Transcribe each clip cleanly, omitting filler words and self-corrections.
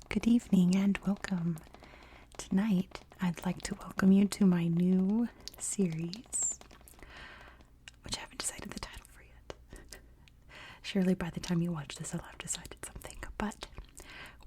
Good evening and welcome. Tonight, I'd like to welcome you to my new series, which I haven't decided the title for yet. Surely by the time you watch this, I'll have decided something. But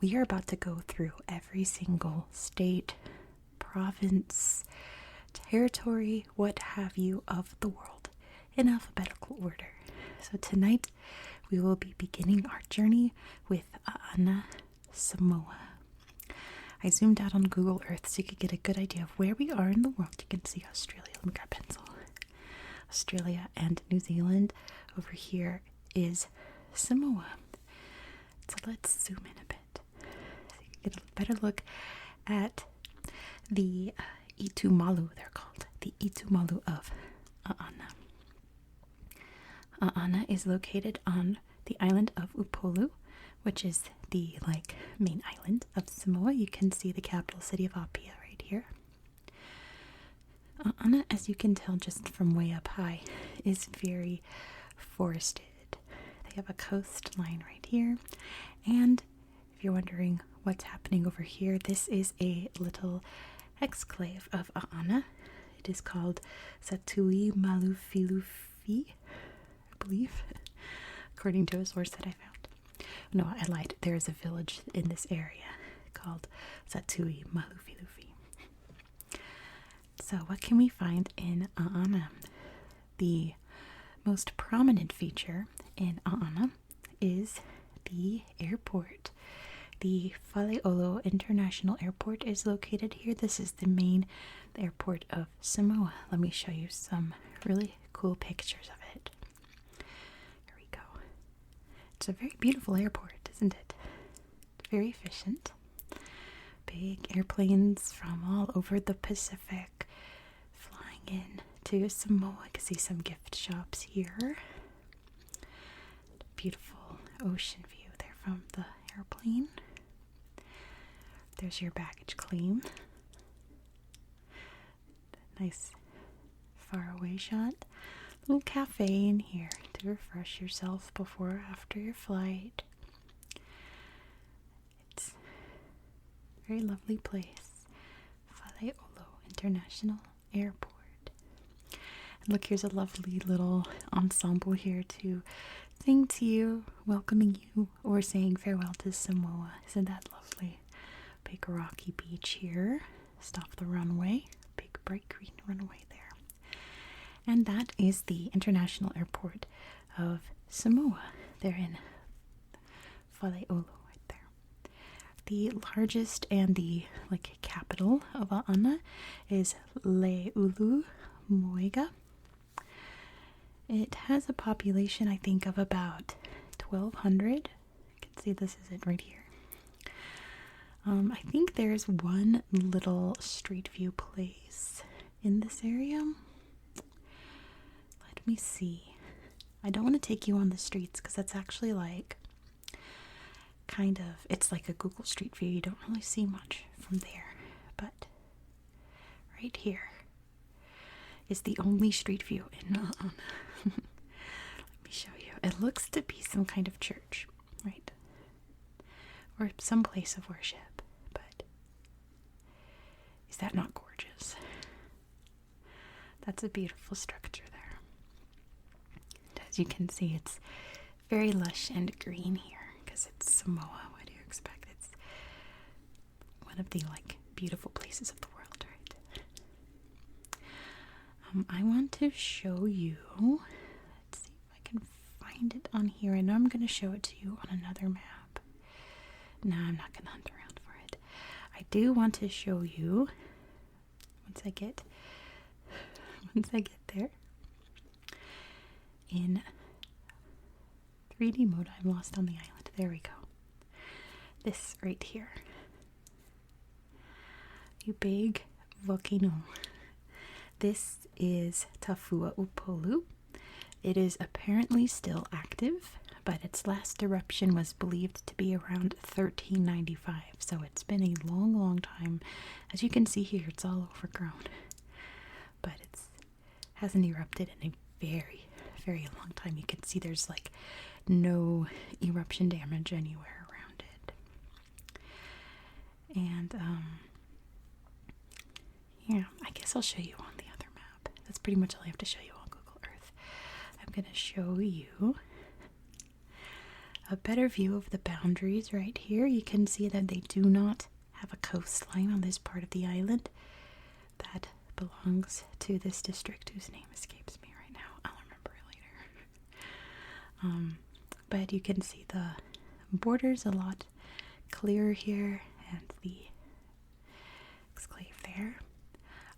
we are about to go through every single state, province, territory, what have you, of the world in alphabetical order. So tonight, we will be beginning our journey with Aana, Samoa. I zoomed out on Google Earth so you could get a good idea of where we are in the world. You can see Australia. Let me grab a pencil. Australia and New Zealand. Over here is Samoa. So let's zoom in a bit so you can get a better look at the Itumalu, they're called. The Itumalu of Aana. Aana is located on the island of Upolu, which is the main island of Samoa. You can see the capital city of Apia right here. Aana, as you can tell just from way up high, is very forested. They have a coastline right here. And if you're wondering what's happening over here, this is a little exclave of Aana. It is called Satui Malufilufi, I believe, according to a source that I found. No, I lied. There is a village in this area called Satui Malufilufi. So what can we find in Aana? The most prominent feature in Aana is the airport. The Faleolo International Airport is located here. This is the main airport of Samoa. Let me show you some really cool pictures of it. Here we go. It's a very beautiful airport, isn't it? Very efficient. Big airplanes from all over the Pacific flying in to Samoa. I can see some gift shops here. Beautiful ocean view there from the airplane. There's your baggage claim. Nice far away shot. Little cafe in here to refresh yourself before or after your flight. It's a very lovely place. Faleolo International Airport. And look, here's a lovely little ensemble here to sing to you, welcoming you, or saying farewell to Samoa. Isn't that lovely? Big rocky beach here. Stop the runway. Big bright green runway there. And that is the International Airport of Samoa. They're in Faleolo right there. The largest and the capital of Aana is Leulu Moega. It has a population, I think, of about 1,200. You can see this is it right here. I think there's one little street view place in this area. Let me see. I don't want to take you on the streets because that's actually it's like a Google Street View. You don't really see much from there. But right here is the only street view in Let me show you. It looks to be some kind of church, right? Or some place of worship. But is that not gorgeous? That's a beautiful structure there. And as you can see, it's very lush and green here because it's Samoa. What do you expect? It's one of the beautiful places of the world, right? I want to show you. Let's see if I can find it on here. I know I'm going to show it to you on another map. No, I'm not going to hunt around for it. I do want to show you once I get there in 3D mode. I'm lost on the island. There we go. This right here. You big volcano. This is Tafua Upolu. It is apparently still active, but its last eruption was believed to be around 1395. So it's been a long, long time. As you can see here, it's all overgrown. But it hasn't erupted in a very, very long time. You can see there's no eruption damage anywhere around it. And yeah, I guess I'll show you on the other map. That's pretty much all I have to show you on Google Earth. I'm going to show you a better view of the boundaries right here. You can see that they do not have a coastline on this part of the island. That belongs to this district whose name escapes me right now. I'll remember it later. But you can see the borders a lot clearer here and the exclave there.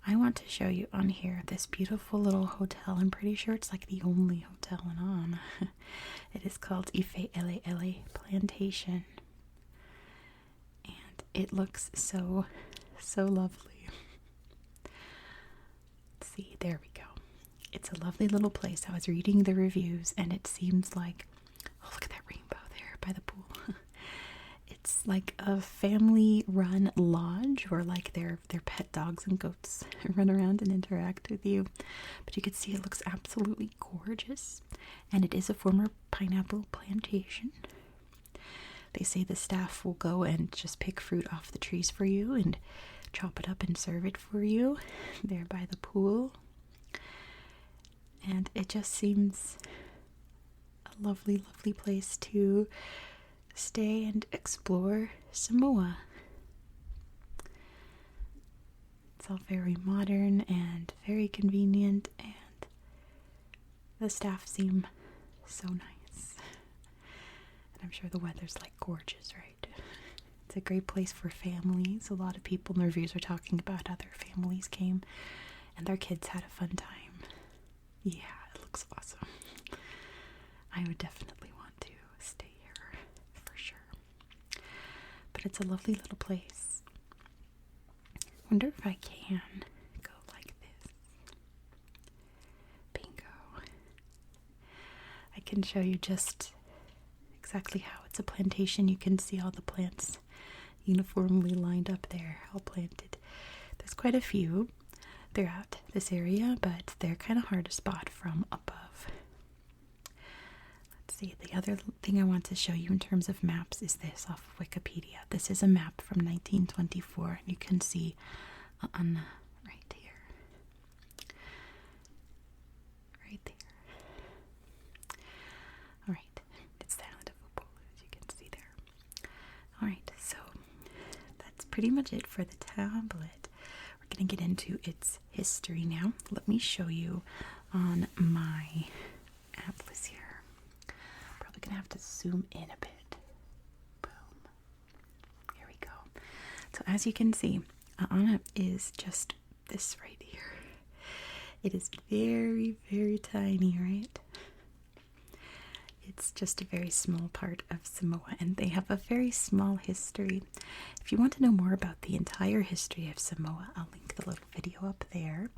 I want to show you on here this beautiful little hotel. I'm pretty sure it's like the only hotel in On. It is called Ife Ele Ele Plantation. And it looks so lovely. Let's see, there we go. It's a lovely little place. I was reading the reviews and it seems like, oh, look at that rainbow there by the pool. It's like a family-run lodge where like their pet dogs and goats run around and interact with you. But you can see it looks absolutely gorgeous. And it is a former pineapple plantation. They say the staff will go and just pick fruit off the trees for you and chop it up and serve it for you there by the pool. And it just seems a lovely, lovely place to stay and explore Samoa. It's all very modern and very convenient, and the staff seem so nice. And I'm sure the weather's like gorgeous, right? It's a great place for families. A lot of people in the reviews are talking about how their families came and their kids had a fun time. Yeah, it looks awesome. I would definitely want to stay here for sure. But it's a lovely little place. Wonder if I can go like this. Bingo. I can show you just exactly how it's a plantation. You can see all the plants uniformly lined up there, all planted. There's quite a few throughout this area, but they're kind of hard to spot from above. Let's see, the other thing I want to show you in terms of maps is this off of Wikipedia. This is a map from 1924, and you can see right here. Right there. Alright, it's the island of Upolu, as you can see there. Alright, so that's pretty much it for the tablet. We're going to get into its history now. Let me show you on my atlas here. Probably going to have to zoom in a bit. Boom. Here we go. So as you can see, Aana is just this right here. It is very, very tiny, right? It's just a very small part of Samoa, and they have a very small history. If you want to know more about the entire history of Samoa, I'll link the little video up there.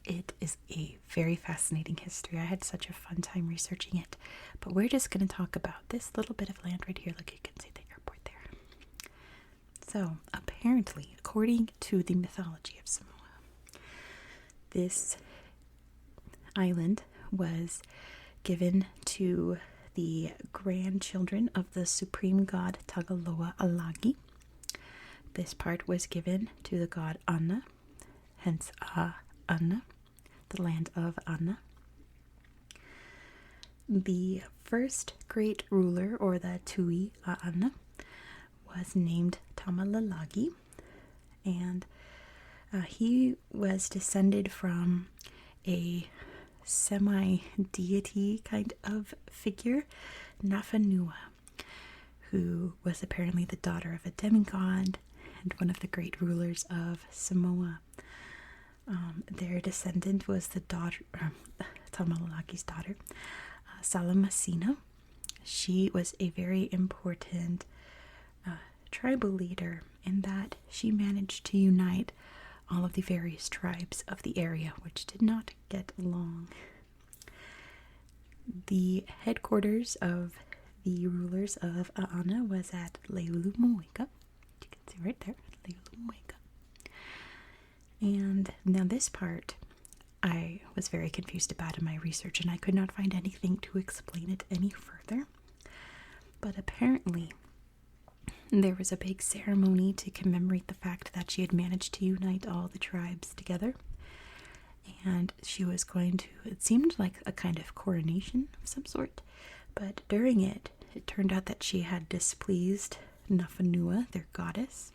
It is a very fascinating history. I had such a fun time researching it. But we're just going to talk about this little bit of land right here. Look, you can see the airport there. So, apparently, according to the mythology of Samoa, this island was given to the grandchildren of the supreme god Tagaloa Alagi. This part was given to the god Ana, hence Ana, the land of Ana. The first great ruler, or the Tui Ana, was named Tamalalagi, and he was descended from a semi-deity kind of figure, Nafanua, who was apparently the daughter of a demigod and one of the great rulers of Samoa. Their descendant was the daughter, Tamalalagi's daughter, Salamasina. She was a very important tribal leader in that she managed to unite all of the various tribes of the area, which did not get along. The headquarters of the rulers of Aana was at Leulumuika. You can see right there, Leulumuika. And now this part I was very confused about in my research, and I could not find anything to explain it any further. But apparently There was a big ceremony to commemorate the fact that she had managed to unite all the tribes together. And she was going to, it seemed like a kind of coronation of some sort, but during it, it turned out that she had displeased Nafanua, their goddess,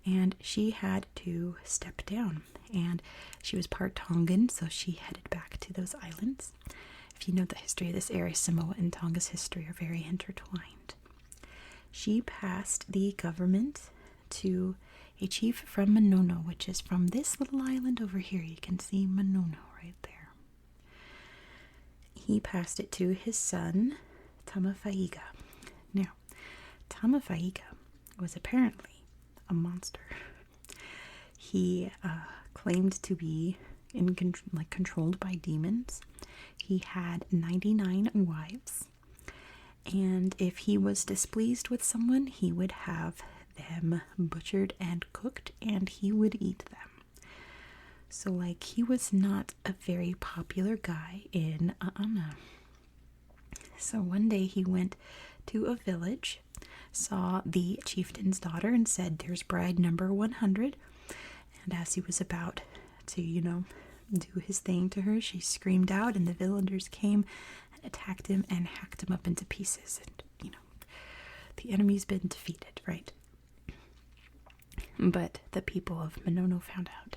and she had to step down. And she was part Tongan, so she headed back to those islands. If you know the history of this area, Samoa and Tonga's history are very intertwined. She passed the government to a chief from Manono, which is from this little island over here. You can see Manono right there. He passed it to his son, Tamafaiga. Now, Tamafaiga was apparently a monster. He claimed to be controlled by demons. He had 99 wives. And if he was displeased with someone, he would have them butchered and cooked, and he would eat them. So, he was not a very popular guy in A'ana. So one day he went to a village, saw the chieftain's daughter, and said, "There's bride number 100. And as he was about to, do his thing to her, she screamed out, and the villagers came and attacked him and hacked him up into pieces. And, the enemy's been defeated, right? But the people of Manono found out.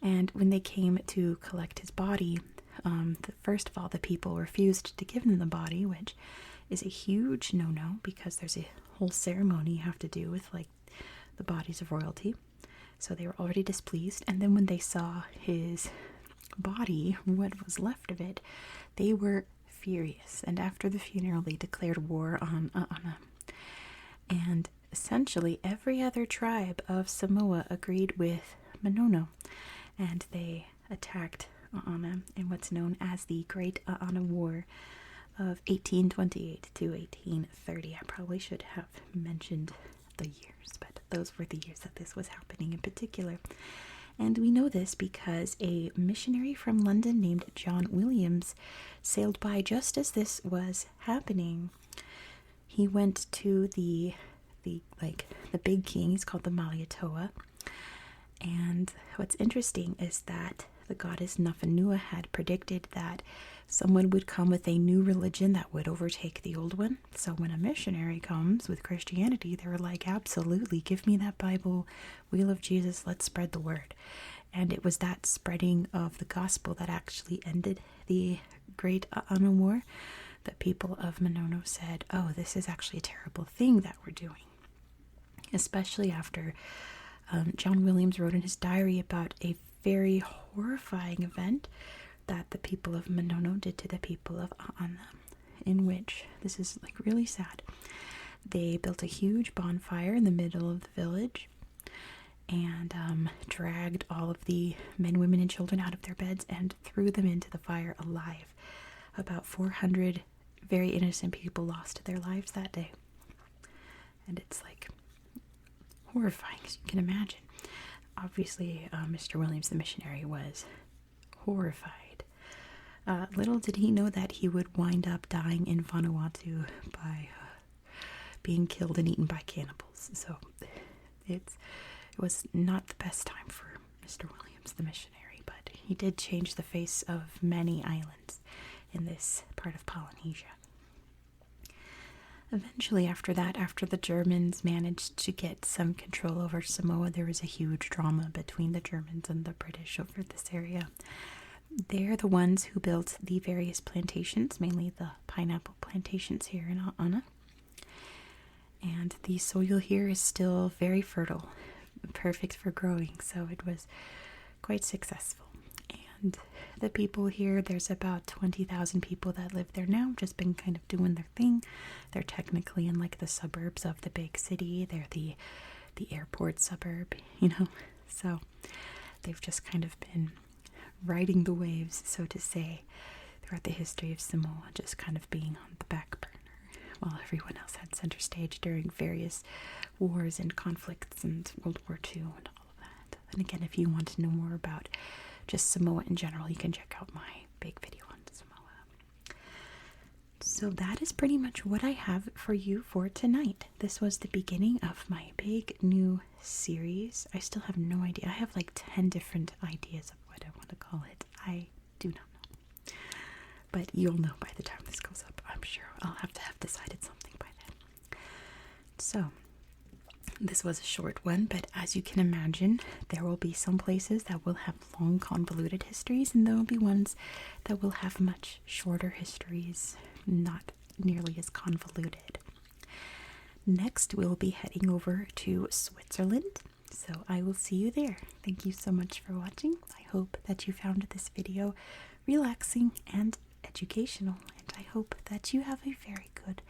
And when they came to collect his body, first of all, the people refused to give him the body, which is a huge no-no because there's a whole ceremony you have to do with, the bodies of royalty. So they were already displeased. And then when they saw his body, what was left of it, they were furious. And after the funeral, they declared war on A'ana. And essentially every other tribe of Samoa agreed with Manono, and they attacked A'ana in what's known as the Great A'ana War of 1828 to 1830. I probably should have mentioned the years, but those were the years that this was happening in particular. And we know this because a missionary from London named John Williams sailed by just as this was happening. He went to the big king. He's called the Malietoa. And what's interesting is that the goddess Nafanua had predicted that someone would come with a new religion that would overtake the old one. So when a missionary comes with Christianity, they were like, absolutely, give me that Bible, wheel of Jesus, let's spread the word. And it was that spreading of the gospel that actually ended the Great A'ana War. The people of Manono said, oh, this is actually a terrible thing that we're doing. Especially after John Williams wrote in his diary about a very horrifying event that the people of Manono did to the people of A'ana, in which, this is really sad, they built a huge bonfire in the middle of the village and dragged all of the men, women, and children out of their beds and threw them into the fire alive. About 400 very innocent people lost their lives that day. And it's horrifying, as you can imagine. Obviously, Mr. Williams, the missionary, was horrified. Little did he know that he would wind up dying in Vanuatu by being killed and eaten by cannibals. So it was not the best time for Mr. Williams, the missionary, but he did change the face of many islands in this part of Polynesia. Eventually, after that, after the Germans managed to get some control over Samoa, there was a huge drama between the Germans and the British over this area. They're the ones who built the various plantations, mainly the pineapple plantations here in A'ana. And the soil here is still very fertile, perfect for growing, so it was quite successful. And the people here, there's about 20,000 people that live there now, just been kind of doing their thing. They're technically in the suburbs of the big city. They're the airport suburb, So they've just kind of been riding the waves, so to say, throughout the history of Samoa, just kind of being on the back burner while everyone else had center stage during various wars and conflicts and World War II and all of that. And again, if you want to know more about just Samoa in general, you can check out my big video on Samoa. So that is pretty much what I have for you for tonight. This was the beginning of my big new series. I still have no idea. I have like 10 different ideas of what I want to call it. I do not know. But you'll know by the time this goes up. I'm sure I'll have to have decided something by then. So, this was a short one, but as you can imagine, there will be some places that will have long, convoluted histories, and there will be ones that will have much shorter histories, not nearly as convoluted. Next, we'll be heading over to Switzerland, so I will see you there. Thank you so much for watching. I hope that you found this video relaxing and educational, and I hope that you have a very good